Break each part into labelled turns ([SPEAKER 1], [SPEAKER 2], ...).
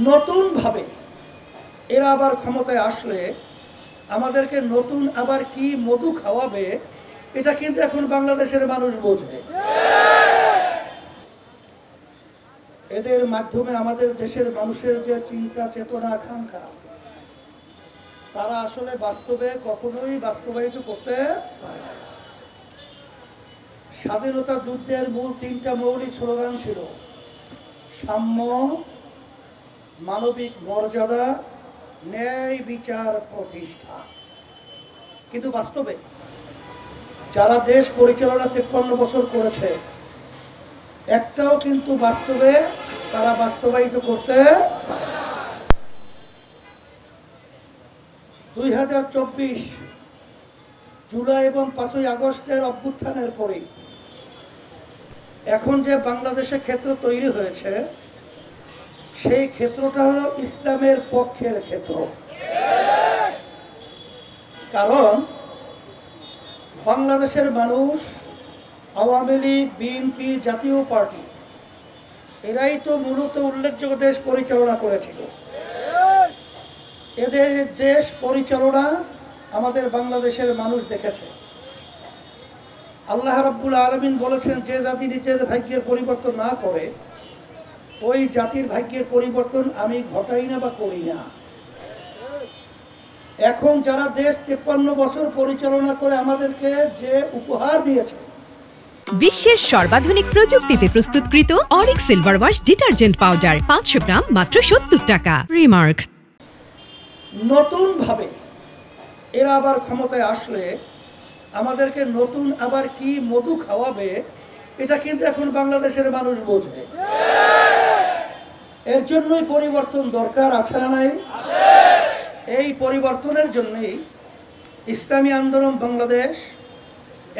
[SPEAKER 1] নতুন ভাবে এরা আবার ক্ষমতায় আসলে আমাদেরকে নতুন আবার কি মধু খাওয়াবে এটা কিন্তু এখন বাংলাদেশের মানুষ বোঝে। এদের মাধ্যমে আমাদের দেশের মানুষের যে চিন্তা চেতনা আকাঙ্ক্ষা তারা আসলে বাস্তবে কখনোই বাস্তবায়িত করতে পারে না। স্বাধীনতা যুদ্ধের মূল তিনটা মৌলিক স্লোগান ছিল সাম্য, মানবিক মর্যাদা, ন্যায় বিচার প্রতিষ্ঠা। কিন্তু বাস্তবে যারা দেশ পরিচালনা 53 বছর করেছে একটাও কিন্তু বাস্তবে তারা বাস্তবায়িত করতে পারে না। 2024 জুলাই এবং 5ই আগস্টের অভ্যুত্থানের পরে এখন যে বাংলাদেশে ক্ষেত্র তৈরি হয়েছে সেই ক্ষেত্রটা হলো ইসলামের পক্ষের ক্ষেত্র। কারণ বাংলাদেশের মানুষ আওয়ামী লীগ, বিএনপি, জাতীয় পার্টি এরাই তো মূলত উল্লেখযোগ্য দেশ পরিচালনা করেছিল। এদের দেশ পরিচালনা আমাদের বাংলাদেশের মানুষ দেখেছে। আল্লাহ রাব্বুল আলামিন বলেছেন যে জাতি নিজের ভাগ্যের পরিবর্তন না করে ওই জাতির ভাগ্যের পরিবর্তন আমি ঘটাই না বা করি না। এখন যারা দেশ 53 বছর পরিচালনা করে আমাদেরকে যে উপহার দিয়েছে,
[SPEAKER 2] বিশ্বের সর্বাধুনিক প্রযুক্তিতে প্রস্তুতকৃত Arik silver wash detergent powder 500 গ্রাম মাত্র 70 টাকা। রিমার্ক।
[SPEAKER 1] নতুন ভাবে এরা আবার ক্ষমতায় আসলে আমাদেরকে নতুন আবার কি মধু খাওয়াবে এটা কিন্তু এখন বাংলাদেশের মানুষ বোঝে। এর জন্যই পরিবর্তন দরকার, আছে না নাই? এই পরিবর্তনের জন্যই ইসলামী আন্দোলন বাংলাদেশ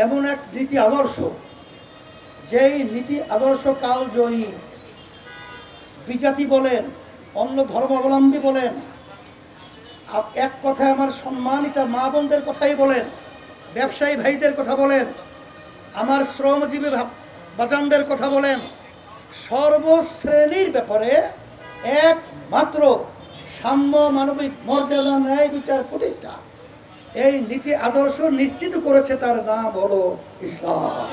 [SPEAKER 1] এমন এক নীতি আদর্শ, যেই নীতি আদর্শ কালজয়ী। বিজাতি বলেন, অন্য ধর্মাবলম্বী বলেন, এক কথায় আমার সম্মানিত মা বোনদের কথাই বলেন, ব্যবসায়ী ভাইদের কথা বলেন, আমার শ্রমজীবী বাজানদের কথা বলেন, সর্বশ্রেণীর ব্যাপারে একমাত্র সাম্য, মানবিক মর্যাদা, ন্যায় বিচার প্রতিষ্ঠা এই নীতি আদর্শ নিশ্চিত করেছে। তার নাম হলো ইসলাম।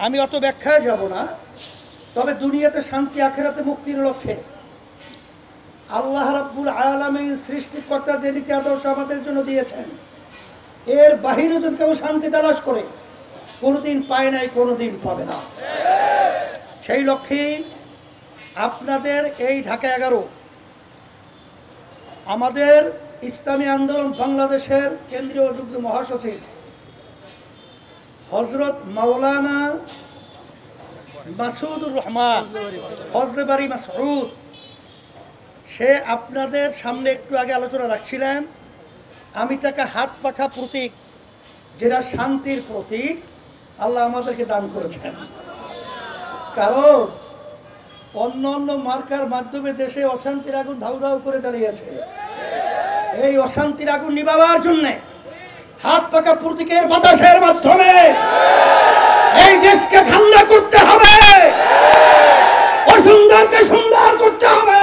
[SPEAKER 1] আমি অত ব্যাখ্যায় যাব না, তবে দুনিয়াতে শান্তি, আখিরাতে মুক্তির লক্ষ্যে আল্লাহ রাব্বুল আলামিন সৃষ্টিকর্তা যে নীতি আদর্শ আমাদের জন্য দিয়েছেন এর বাহিরে যদি কেউ শান্তি তালাশ করে কোনোদিন পায় নাই, কোনোদিন পাবে না। সেই লক্ষ্যে আপনাদের এই ঢাকা 11 আমাদের ইসলামী আন্দোলন বাংলাদেশের কেন্দ্রীয় যুগ্ম মহাসচিব হযরত মাওলানা মাসুদুর রহমান ফজলে বাড়ি মাসউদ, সে আপনাদের সামনে একটু আগে আলোচনা রাখছিলেন। আমি তাকে হাত পাখা প্রতীক, যেটা শান্তির প্রতীক, আল্লাহ আমাদেরকে দান করেছেন। কারণ অন্য অন্য মার্কার মাধ্যমে দেশে অশান্তির আগুন ধাউ ধাউ করে দাঁড়িয়েছে। এই অশান্তির আগুন নিভাবার জন্যে হাত পাকা প্রতীকের বাতাসের মাধ্যমে এই দেশকে ঠান্ডা করতে হবে, অসুন্দরকে সুন্দর করতে হবে।